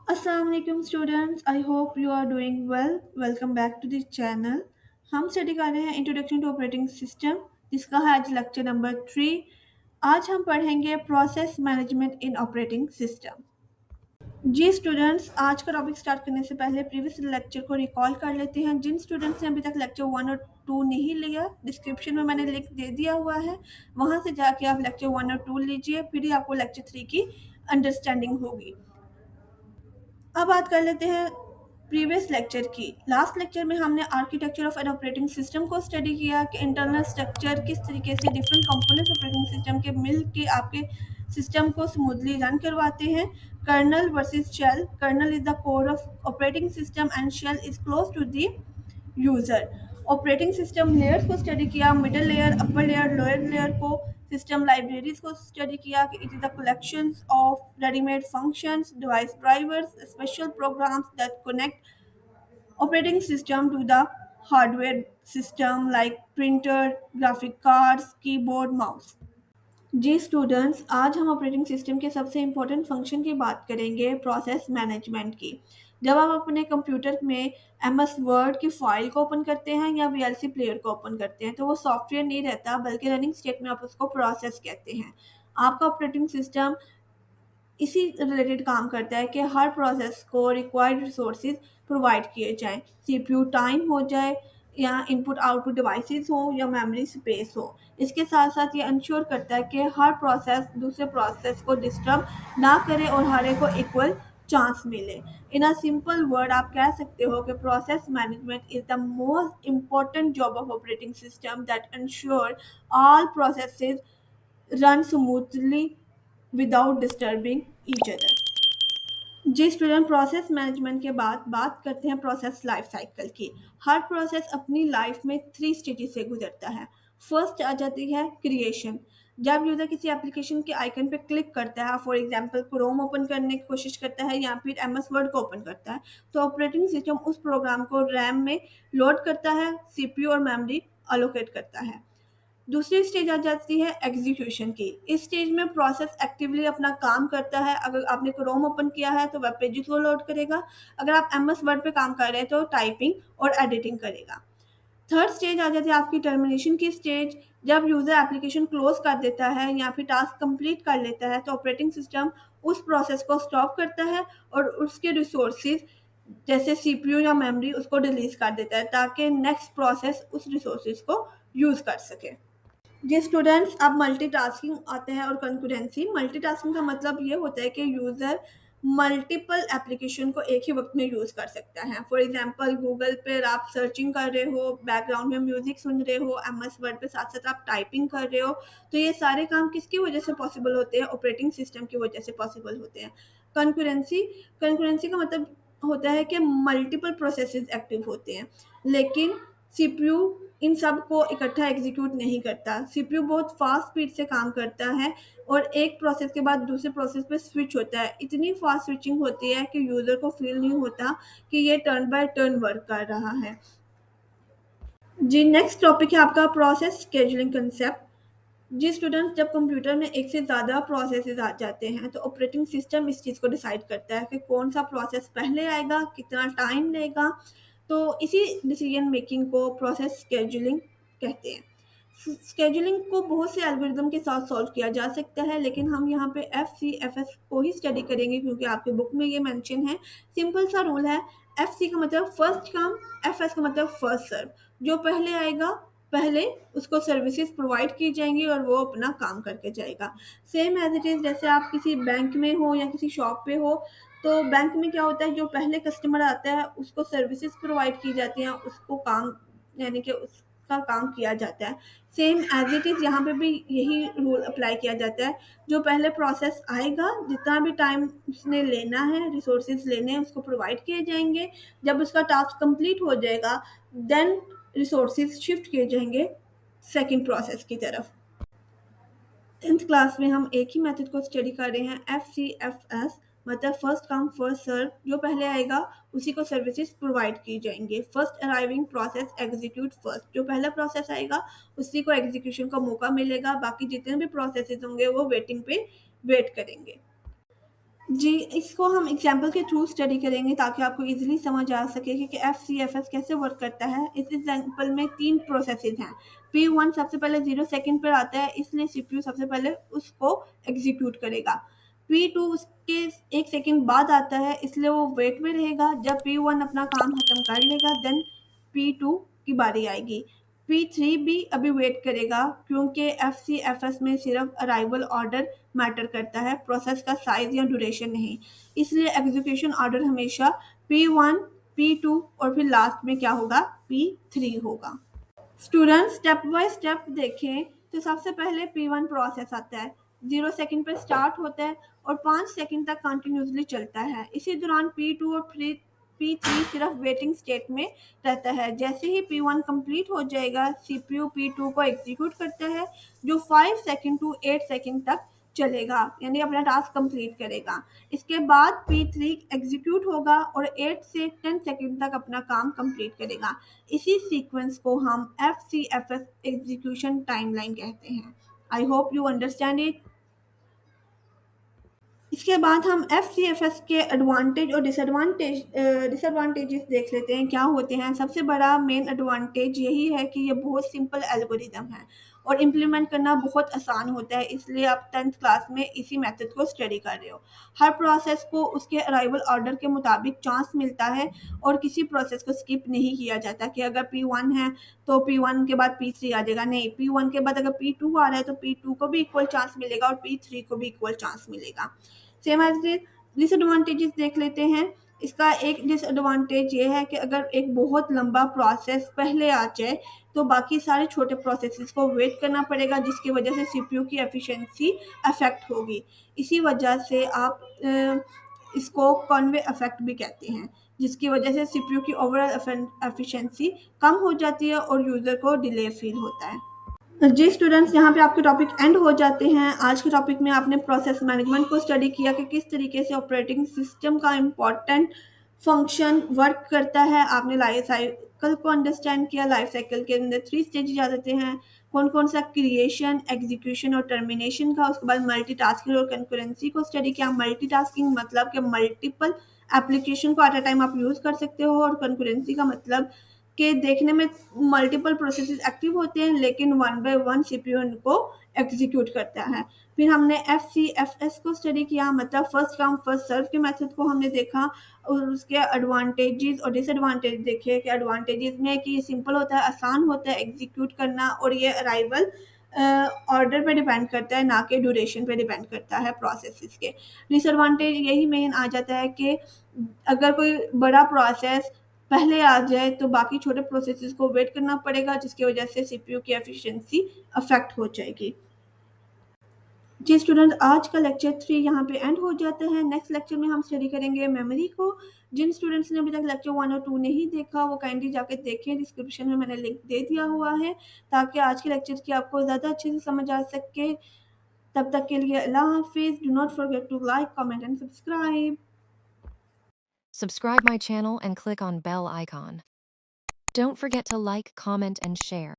Assalamualaikum students, I hope you are doing well. Welcome back to the channel. हम study कर रहे हैं introduction to operating system जिसका है आज लेक्चर नंबर 3। आज हम पढ़ेंगे प्रोसेस मैनेजमेंट इन ऑपरेटिंग सिस्टम। जी स्टूडेंट्स, आज का टॉपिक स्टार्ट करने से पहले प्रीवियस लेक्चर को रिकॉल कर लेते हैं। जिन स्टूडेंट्स ने अभी तक लेक्चर 1 और 2 नहीं लिया, डिस्क्रिप्शन में मैंने लिंक दे दिया हुआ है, वहां से जाके आप लेक्चर 1 और 2 लीजिए, फिर ही आपको लेक्चर 3 की अंडरस्टैंडिंग होगी। अब बात कर लेते हैं प्रीवियस लेक्चर की। लास्ट लेक्चर में हमने architecture of an operating system को स्टडी किया कि इंटरनल स्ट्रक्चर किस तरीके से डिफरेंट कंपोनेंट्स ऑपरेटिंग सिस्टम के मिल के आपके सिस्टम को स्मूथली रन करवाते हैं। Kernel versus shell. Kernel is the core of operating system and shell is close to the user. Operating system layers को स्टडी किया, middle layer, upper layer, lower layer को। System libraries को study किया कि it is the collections of readymade functions, device drivers, special programs that connect operating system to the hardware system like printer, graphic cards, keyboard, mouse। Ji students, आज हम operating system के सबसे important function की बात करेंगे, process management की। जब आप अपने कंप्यूटर में एमएस वर्ड की फाइल को ओपन करते हैं या वीएलसी प्लेयर को ओपन करते हैं तो वो सॉफ्टवेयर नहीं रहता, बल्कि रनिंग स्टेट में आप उसको प्रोसेस कहते हैं। आपका ऑपरेटिंग सिस्टम इसी रिलेटेड काम करता है कि हर प्रोसेस को रिक्वायर्ड रिसोर्सेज प्रोवाइड किए जाएं, सीपीयू टाइम हो जाए या इनपुट आउटपुट डिवाइसेस हो या मेमोरी स्पेस हो। इसके साथ साथ ये इंश्योर करता है कि हर प्रोसेस दूसरे प्रोसेस को डिस्टर्ब ना करे और हर एक को इक्वल चांस मिले। इन अ सिंपल वर्ड आप कह सकते हो कि process management is the most important job of operating system that ensure all processes run smoothly without disturbing each other. जी स्टूडेंट, प्रोसेस मैनेजमेंट के बाद बात करते हैं प्रोसेस लाइफ साइकिल की। हर प्रोसेस अपनी लाइफ में 3 स्टेजेस से गुजरता है। फर्स्ट आ जाती है क्रिएशन। जब यूज़र किसी एप्लीकेशन के आइकन पे क्लिक करता है, फॉर एग्जांपल क्रोम ओपन करने की कोशिश करता है या फिर एमएस वर्ड को ओपन करता है, तो ऑपरेटिंग सिस्टम उस प्रोग्राम को रैम में लोड करता है, सीपीयू और मेमोरी अलोकेट करता है। दूसरी स्टेज आ जाती है एग्जीक्यूशन की। इस स्टेज में प्रोसेस एक्टिवली अपना काम करता है। अगर आपने क्रोम ओपन किया है तो वेब पेजेस को लोड करेगा, अगर आप एमएस वर्ड पे काम कर रहे हैं तो टाइपिंग और एडिटिंग करेगा। थर्ड स्टेज आ जाती है आपकी टर्मिनेशन की स्टेज। जब यूज़र एप्लीकेशन क्लोज कर देता है या फिर टास्क कंप्लीट कर लेता है तो ऑपरेटिंग सिस्टम उस प्रोसेस को स्टॉप करता है और उसके रिसोर्सेज जैसे सीपीयू या मेमोरी उसको डिलीट कर देता है ताकि नेक्स्ट प्रोसेस उस रिसोर्सेज को यूज़ कर सके। जी स्टूडेंट्स, अब मल्टीटास्किंग आते हैं और कंकरेंसी। मल्टीटास्किंग का मतलब ये होता है कि यूज़र मल्टीपल एप्लीकेशन को एक ही वक्त में यूज़ कर सकता है। फॉर एग्जांपल गूगल पे आप सर्चिंग कर रहे हो, बैकग्राउंड में म्यूजिक सुन रहे हो, एमएस वर्ड पे साथ साथ आप टाइपिंग कर रहे हो, तो ये सारे काम किसकी वजह से पॉसिबल होते हैं? ऑपरेटिंग सिस्टम की वजह से पॉसिबल होते हैं। कंकरेंसी कंकरेंसी का मतलब होता है कि मल्टीपल प्रोसेसेस एक्टिव होते हैं, लेकिन सीपीयू इन सब को इकट्ठा एग्जीक्यूट नहीं करता। सीपीयू बहुत फास्ट स्पीड से काम करता है और एक प्रोसेस के बाद दूसरे प्रोसेस पे स्विच होता है। इतनी फास्ट स्विचिंग होती है कि यूज़र को फील नहीं होता कि ये टर्न बाय टर्न वर्क कर रहा है। जी नेक्स्ट टॉपिक है आपका प्रोसेस शेड्यूलिंग कंसेप्ट। जी स्टूडेंट्स, जब कंप्यूटर में एक से ज़्यादा प्रोसेसेस आ जाते हैं तो ऑपरेटिंग सिस्टम इस चीज़ को डिसाइड करता है कि कौन सा प्रोसेस पहले आएगा, कितना टाइम लेगा। तो इसी डिसीजन मेकिंग को प्रोसेस शेड्यूलिंग कहते हैं। शेड्यूलिंग को बहुत से एल्गोरिदम के साथ सॉल्व किया जा सकता है, लेकिन हम यहाँ पे एफ सी एफ एस को ही स्टडी करेंगे क्योंकि आपके बुक में ये मेंशन है। सिंपल सा रूल है, एफ सी का मतलब फर्स्ट कम, एफ एस का मतलब फर्स्ट सर्व। जो पहले आएगा पहले उसको सर्विसेज प्रोवाइड की जाएंगी और वो अपना काम करके जाएगा। सेम एज इट इज़, जैसे आप किसी बैंक में हो या किसी शॉप पे हो, तो बैंक में क्या होता है, जो पहले कस्टमर आता है उसको सर्विसेज प्रोवाइड की जाती हैं, उसको काम यानी कि उसका काम किया जाता है। सेम एज इट इज़ यहाँ पे भी यही रूल अप्लाई किया जाता है। जो पहले प्रोसेस आएगा, जितना भी टाइम उसने लेना है, रिसोर्सेज लेने हैं, उसको प्रोवाइड किए जाएंगे। जब उसका टास्क कंप्लीट हो जाएगा देन रिसोर्सेज शिफ्ट किए जाएंगे सेकंड प्रोसेस की तरफ। 10th क्लास में हम एक ही मेथड को स्टडी कर रहे हैं, एफ सी एफ एस, मतलब फर्स्ट कम फर्स्ट सर्व। जो पहले आएगा उसी को सर्विसेज प्रोवाइड की जाएंगे। First arriving process execute first. जो पहला प्रोसेस आएगा उसी को एग्जीक्यूशन का मौका मिलेगा, बाकी जितने भी प्रोसेसेस होंगे वो वेटिंग पे वेट करेंगे। जी, इसको हम एग्ज़ाम्पल के थ्रू स्टडी करेंगे ताकि आपको ईज़िली समझ आ सके कि एफसीएफएस कैसे वर्क करता है। इस एग्ज़ाम्पल में 3 प्रोसेसेस हैं। P1 सबसे पहले 0 सेकंड पर आता है, इसलिए सीपीयू सबसे पहले उसको एग्ज़ीक्यूट करेगा। P2 उसके 1 सेकंड बाद आता है, इसलिए वो वेट में रहेगा। जब P1 अपना काम खत्म कर लेगा, देन P2 की बारी आएगी। P3 भी अभी वेट करेगा क्योंकि एफसीएफएस में सिर्फ अराइवल ऑर्डर मैटर करता है, प्रोसेस का साइज़ या ड्यूरेशन नहीं। इसलिए एग्जीक्यूशन ऑर्डर हमेशा P1, P2 और फिर लास्ट में क्या होगा, P3 होगा। स्टूडेंट स्टेप बाय स्टेप देखें तो सबसे पहले P1 प्रोसेस आता है, 0 सेकंड पर स्टार्ट होता है और 5 सेकंड तक कंटिन्यूसली चलता है। इसी दौरान P2 और P3 सिर्फ वेटिंग स्टेट में रहता है। जैसे ही P1 कंप्लीट हो जाएगा, सीपीयू P2 को एग्जीक्यूट करता है जो 5 सेकंड टू 8 सेकंड तक चलेगा, यानी अपना टास्क कंप्लीट करेगा। इसके बाद P3 एग्जीक्यूट होगा और 8 से 10 सेकंड तक अपना काम कंप्लीट करेगा। इसी सीक्वेंस को हम एफसीएफएस एग्जीक्यूशन टाइमलाइन कहते हैं। I hope you understand it. इसके बाद हम एफसीएफएस के एडवांटेज और डिसएडवांटेजेस देख लेते हैं क्या होते हैं। सबसे बड़ा मेन एडवांटेज यही है कि ये बहुत सिंपल एल्गोरिदम है और इम्प्लीमेंट करना बहुत आसान होता है, इसलिए आप 10th क्लास में इसी मेथड को स्टडी कर रहे हो। हर प्रोसेस को उसके अराइवल ऑर्डर के मुताबिक चांस मिलता है और किसी प्रोसेस को स्किप नहीं किया जाता कि अगर P1 है तो P1 के बाद P3 आ जाएगा। नहीं, P1 के बाद अगर P2 आ रहा है तो P2 को भी इक्वल चांस मिलेगा और P3 को भी इक्वल चांस मिलेगा। सेम एज डिसएडवांटेजेस देख लेते हैं। इसका एक डिसएडवांटेज ये है कि अगर एक बहुत लंबा प्रोसेस पहले आ जाए तो बाकी सारे छोटे प्रोसेसेस को वेट करना पड़ेगा, जिसकी वजह से सीपीयू की एफिशिएंसी अफेक्ट होगी। इसी वजह से आप इसको कॉन्वे इफेक्ट भी कहते हैं, जिसकी वजह से सीपीयू की ओवरऑल एफिशिएंसी कम हो जाती है और यूज़र को डिले फील होता है। जी स्टूडेंट्स, यहाँ पे आपके टॉपिक एंड हो जाते हैं। आज के टॉपिक में आपने प्रोसेस मैनेजमेंट को स्टडी किया कि किस तरीके से ऑपरेटिंग सिस्टम का इम्पॉर्टेंट फंक्शन वर्क करता है। आपने लाइफ साइकिल को अंडरस्टैंड किया। लाइफ साइकिल के अंदर 3 स्टेजेस आ जाते हैं, कौन कौन सा, क्रिएशन, एग्जीक्यूशन और टर्मिनेशन का। उसके बाद मल्टीटास्किंग और कंकरेंसी को स्टडी किया। मल्टीटास्किंग मतलब कि मल्टीपल एप्लीकेशन को एट अ टाइम आप यूज़ कर सकते हो, और कंकरेंसी का मतलब के देखने में मल्टीपल प्रोसेसेस एक्टिव होते हैं लेकिन वन बाय वन सीपीयू उनको एग्जीक्यूट करता है। फिर हमने एफसीएफएस को स्टडी किया, मतलब फर्स्ट कम फर्स्ट सर्व के मेथड को हमने देखा और उसके एडवांटेजेस और डिसएडवांटेज देखे। कि एडवांटेजेस में कि ये सिंपल होता है, आसान होता है एग्जीक्यूट करना, और ये अराइवल ऑर्डर पे डिपेंड करता है, ना कि ड्यूरेशन पे डिपेंड करता है प्रोसेसेस के। डिसएडवांटेज यही मेन आ जाता है कि अगर कोई बड़ा प्रोसेस पहले आ जाए तो बाकी छोटे प्रोसेसेस को वेट करना पड़ेगा, जिसकी वजह से सीपीयू की एफिशिएंसी अफेक्ट हो जाएगी। जी स्टूडेंट, आज का लेक्चर 3 यहाँ पे एंड हो जाता है। नेक्स्ट लेक्चर में हम स्टडी करेंगे मेमोरी को। जिन स्टूडेंट्स ने अभी तक लेक्चर 1 और 2 नहीं देखा वो काइंडली जाके देखें, डिस्क्रिप्शन में मैंने लिंक दे दिया हुआ है ताकि आज के लेक्चर की आपको ज़्यादा अच्छे से समझ आ सके। तब तक के लिए अल्लाह हाफिज़। Do not forget to like, comment and subscribe. Subscribe my channel and click on bell icon. Don't forget to like, comment and share.